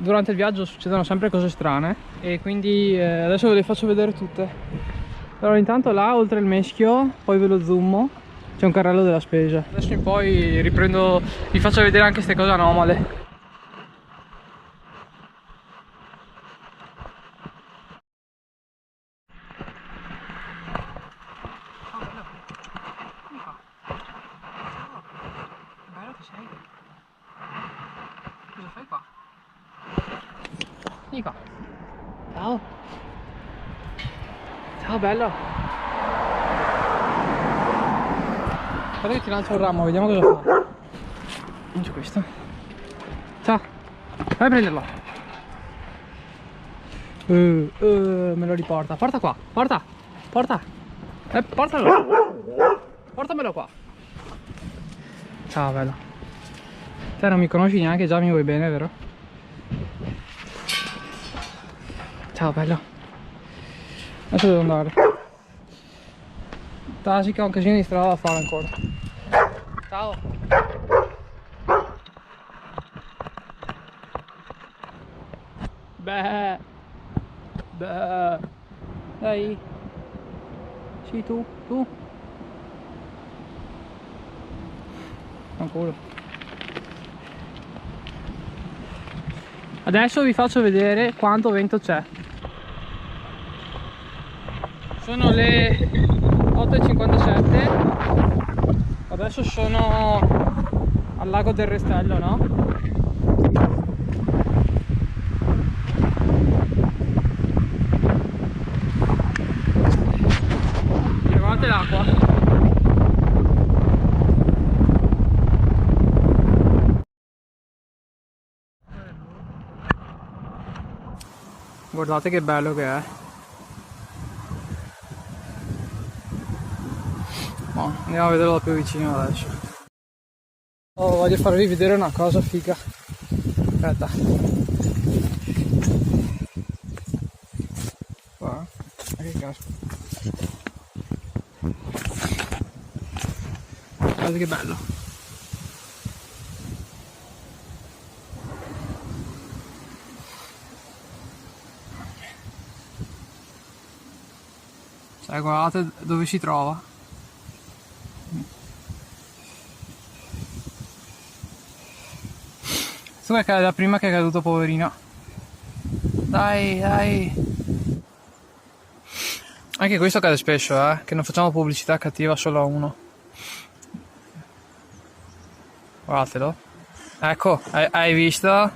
durante il viaggio succedono sempre cose strane e quindi adesso ve le faccio vedere tutte. Allora intanto là oltre il Meschio, poi ve lo zoom, c'è un carrello della spesa. Adesso in poi riprendo, vi faccio vedere anche queste cose anomale. Bello che sei. Cosa fai qua? Vieni qua. Ciao. Ciao bello. Guarda che ti lancio un ramo, vediamo cosa fa. Mangia questo. Ciao. Vai a prenderlo. Me lo riporta. Porta qua. Porta. Porta. Portalo. Portamelo qua. Ciao bello. Te non mi conosci neanche, già mi vuoi bene, vero? Ciao bello. Adesso devo andare. Tasica, un casino di strada da fare ancora. Ciao. Beh. Beh. Dai. Sì, tu. Ancora. Adesso vi faccio vedere quanto vento c'è. Sono le 8:57. Adesso sono al lago del Restello, no? Guardate l'acqua. Guardate che bello che è. Boh, andiamo a vederlo da più vicino adesso. Oh, voglio farvi vedere una cosa figa. Aspetta. Qua. Che cazzo. Guardate che bello. Cioè, guardate dove si trova. Su è la prima che è caduto, poverino. Dai. Anche questo cade spesso, che non facciamo pubblicità cattiva solo a uno. Guardatelo. Ecco, hai visto?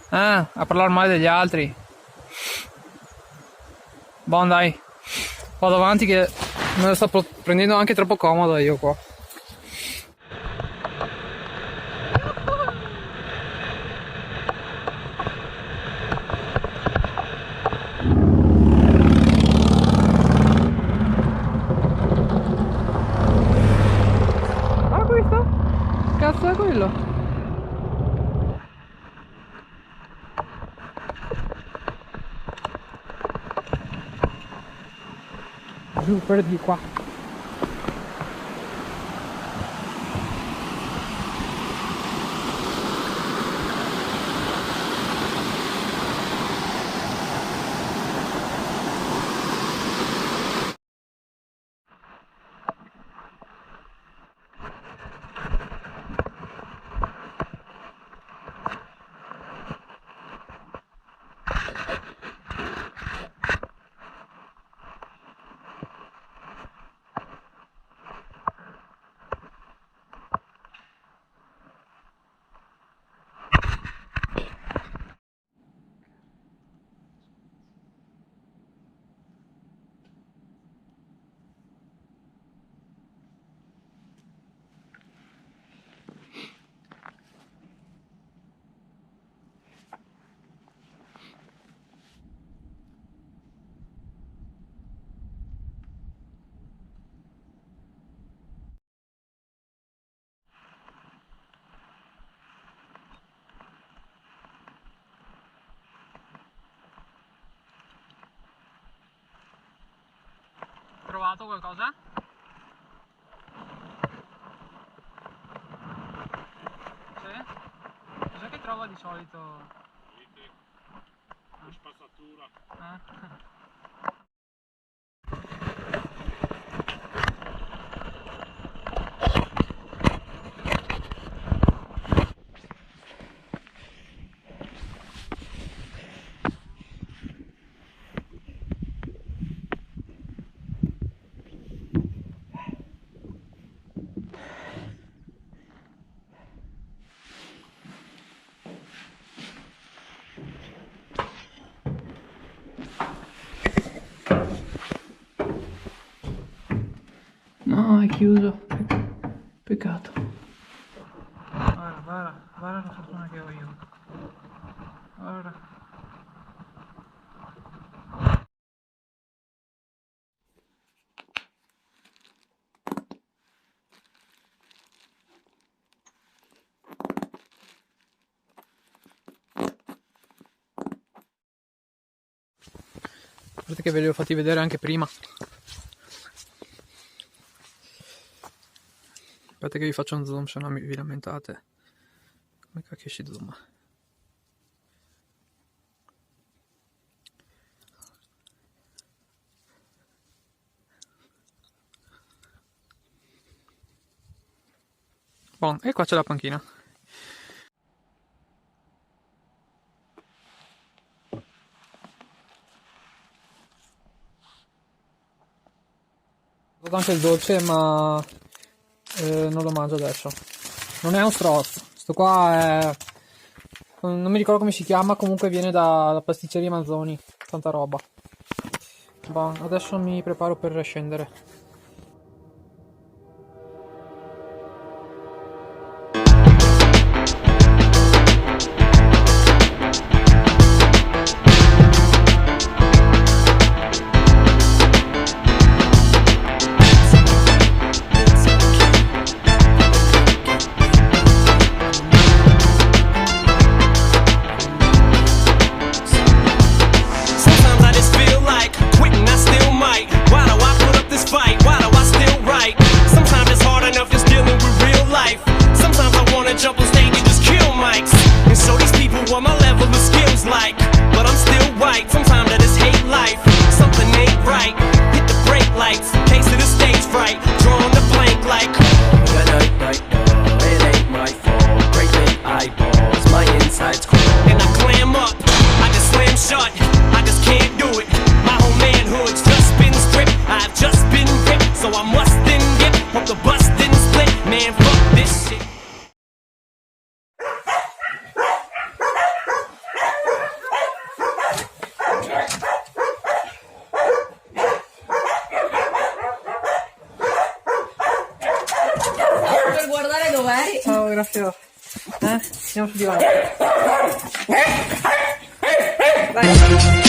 A parlare male degli altri. Buon dai. Vado avanti che me lo sto prendendo anche troppo comodo io qua. Ah, questo? Cazzo è quello? Giù, per di qua. Trovato qualcosa? Sì? Cos'è che trova di solito? spazzatura. No, è chiuso. Peccato. Guarda la fortuna che ho io. Guarda. Guardate che ve li ho fatti vedere anche prima. Aspetta che vi faccio un zoom, se no vi lamentate. Come cacchio si zoom? Bon, e qua c'è la panchina. Ho dato anche il dolce, ma non lo mangio adesso. Non è un strozzo. Sto qua è... non mi ricordo come si chiama, comunque viene dalla pasticceria Manzoni. Tanta roba. Bon, adesso mi preparo per scendere. Jump on stage and just kill mics. And so these people want my level of skills like, but I'm still white. Sometimes I just hate life. Something ain't right. Hit the brake lights. Case of the stage fright. Drawing the blank like, it ain't my fault. Great big eyeballs. My insides crawl. And I clam up. I just slam shut. I just can't do it. My whole manhood's just been stripped. I've just been ripped. So I must then get. Hope the bus didn't split. Man, fuck this shit. Guardare dov'eri? Ciao, grazie. Andiamo su di là. Vai.